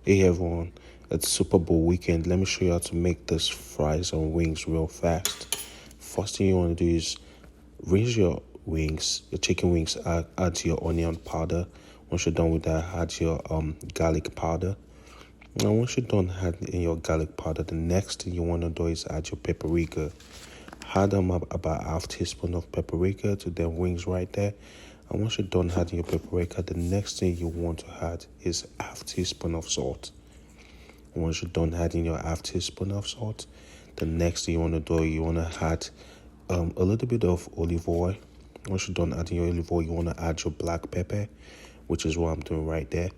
Hey everyone, it's Super Bowl weekend. Let me show you how to make this fries and wings real fast. First thing you want to do is rinse your wings, your chicken wings, add your onion powder. Once you're done with that, add your garlic powder. Now once you're done adding your garlic powder, the next thing you want to do is add your paprika. Add about half teaspoon of paprika to the wings right there. And once you're done adding your paprika, the next thing you want to add is half teaspoon of salt. Once you're done adding your half teaspoon of salt, the next thing you want to do, you want to add a little bit of olive oil. Once you're done adding your olive oil, you want to add your black pepper, which is what I'm doing right there.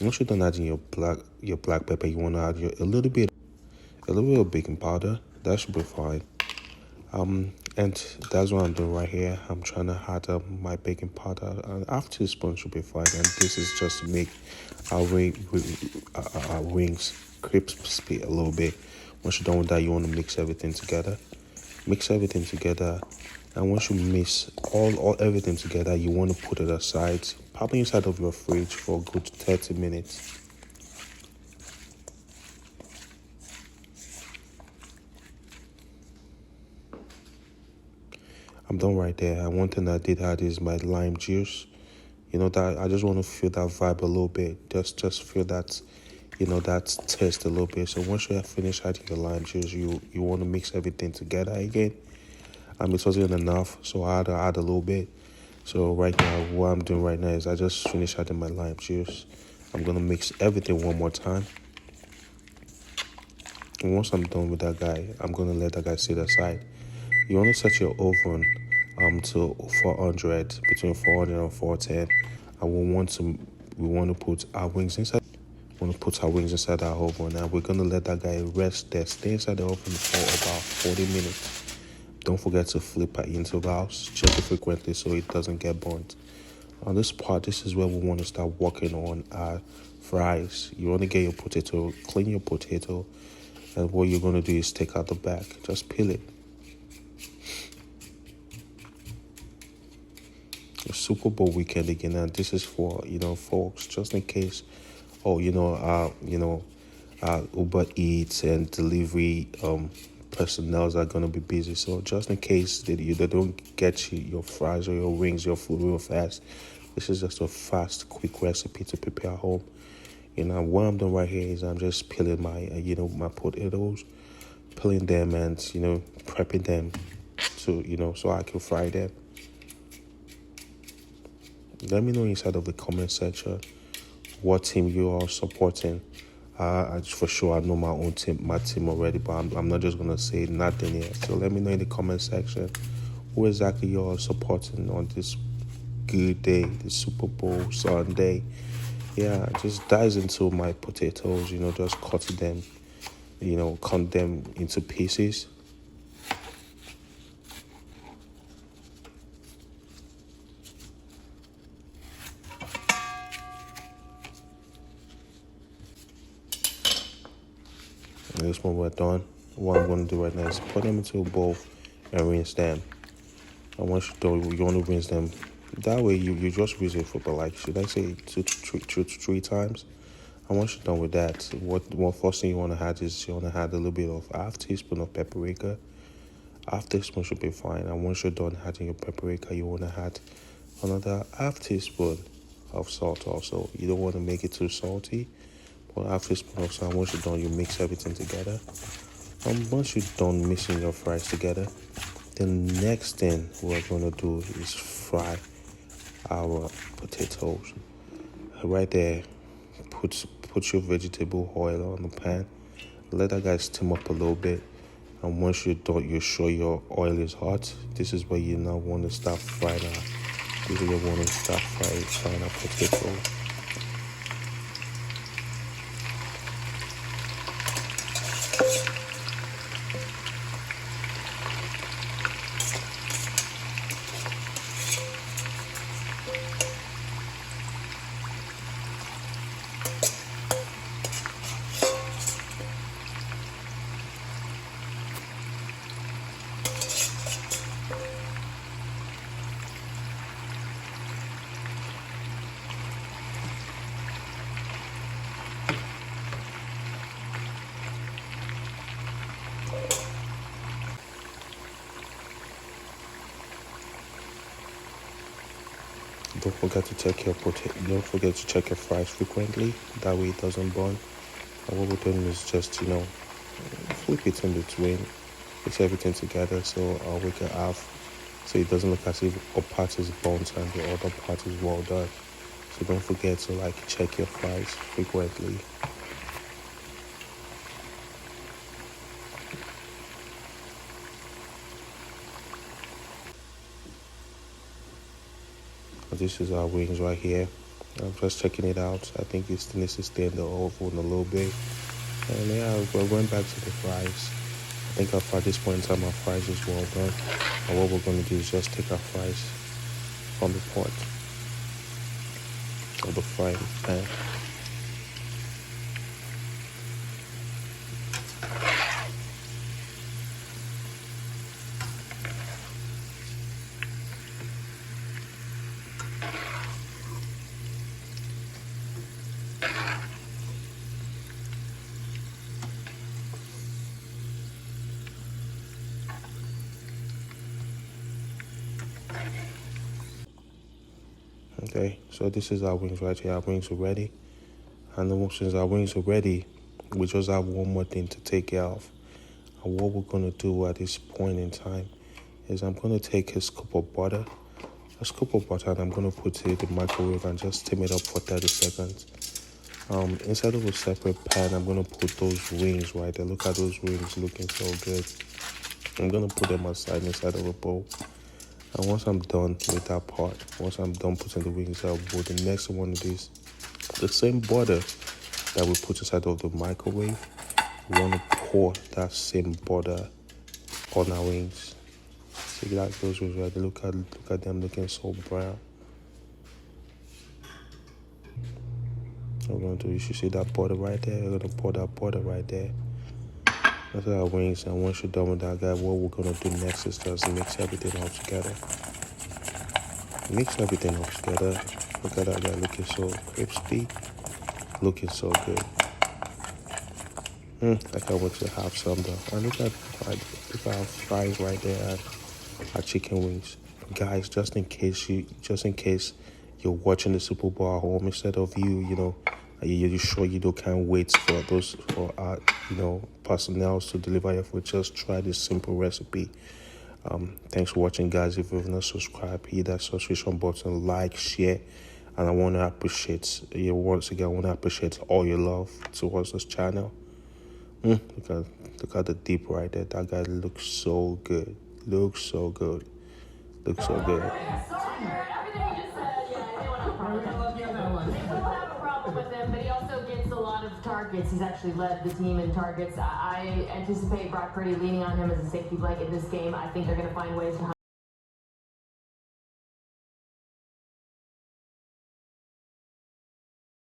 Once you're done adding your black pepper, you want to add a little bit of baking powder. That should be fine. And that's what I'm doing right here. I'm trying to add my baking powder. Half teaspoon should be fine. And this is just to make our wings crispy a little bit. Once you're done with that, you want to mix everything together. And once you mix all everything together, you want to put it aside, probably inside of your fridge for a good 30 minutes. I'm done right there. And one thing I did add is my lime juice. That I just want to feel that vibe a little bit. Just feel that, that taste a little bit. So once you have finished adding the lime juice, you want to mix everything together again. It wasn't enough, so I had to add a little bit. So right now, what I'm doing right now is I just finished adding my lime juice. I'm gonna mix everything one more time. And once I'm done with that guy, I'm gonna let that guy sit aside. You want to set your oven to 400, between 400 and 410, and we want to put our wings inside. We want to put our wings inside our oven, and we're gonna let that guy rest there. Stay inside the oven for about 40 minutes. Don't forget to flip at intervals. Check it frequently so it doesn't get burnt. On this part, this is where we want to start working on our fries. You want to get your potato, clean your potato, and what you're going to do is take out the back. Just peel it. It's Super Bowl weekend again, and this is for, folks, just in case, Uber Eats and delivery personnel are going to be busy. So just in case they don't get you your fries or your wings, your food real fast, this is just a fast, quick recipe to prepare at home. What I'm doing right here is I'm just peeling my, my potatoes, peeling them and, prepping them to, so I can fry them. Let me know inside of the comment section what team you are supporting. For sure, I know my team already, but I'm not just gonna say nothing yet. So let me know in the comment section who exactly you are supporting on this good day, this Super Bowl Sunday. Yeah, just dive into my potatoes. Just cut them, cut them into pieces. And this one we're done. What I'm going to do right now is put them into a bowl and rinse them. And once you do, you want to rinse them. That way, you just rinse it for like, should I say two to three times? And once you're done with that, what first thing you want to add is you want to add a little bit of half teaspoon of paprika. Half teaspoon should be fine. And once you're done adding your paprika, you want to add another half teaspoon of salt also. You don't want to make it too salty. But half teaspoon of salt. Once you're done, you mix everything together. Once you're done mixing your fries together, the next thing we're going to do is fry our potatoes. Right there, put your vegetable oil on the pan. Let that guy steam up a little bit. And once you're done, you're sure your oil is hot. This is where you now want to start frying our potatoes. Don't forget to check your don't forget to check your fries frequently. That way it doesn't burn. And what we're doing is just flip it in between, mix everything together so we can have so it doesn't look as if a part is burnt and the other part is well done. So don't forget to check your fries frequently. This is our wings right here. I'm just checking it out. I think it still needs to stay in the oven a little bit. And yeah, we're going back to the fries. I think at this point in time our fries is well done. And what we're going to do is just take our fries from the pot or the frying pan. Okay, so this is our wings right here. Our wings are ready. And then since our wings are ready, we just have one more thing to take care of. And what we're going to do at this point in time is I'm going to take a scoop of butter. And I'm going to put it in the microwave and just steam it up for 30 seconds. Inside of a separate pan, I'm going to put those wings right there. Look at those wings looking so good. I'm going to put them aside inside of a bowl. And once I'm done with that part, once I'm done putting the wings out, the next one is the same butter that we put inside of the microwave. We want to pour that same butter on our wings. See, like those wings right there. Look at them looking so brown. We're going to do, you should see that butter right there. We're going to pour that butter right there. That's our wings. And once you're done with that, guy, what we're going to do next is just mix everything all together. Mix everything up together. Look at that guy looking so crispy. Looking so good. I can't wait to have some though. And look at our fries right there and our chicken wings. Guys, just in case you're watching the Super Bowl at home, instead of you're sure can't wait for our personnel to deliver your food, just try this simple recipe. Thanks for watching, guys. If you've not subscribed, hit that subscription button, like, share, and I want to appreciate you once again. I want to appreciate all your love towards this channel. Look at the dip right there. That guy looks so good. Looks so good. Looks so good. Everything you just said, yeah, they won't have a problem. They won't have a problem with him, but he also gets a lot of targets. He's actually led the team in targets. I anticipate Brock Purdy leaning on him as a safety blanket this game. I think they're going to find ways to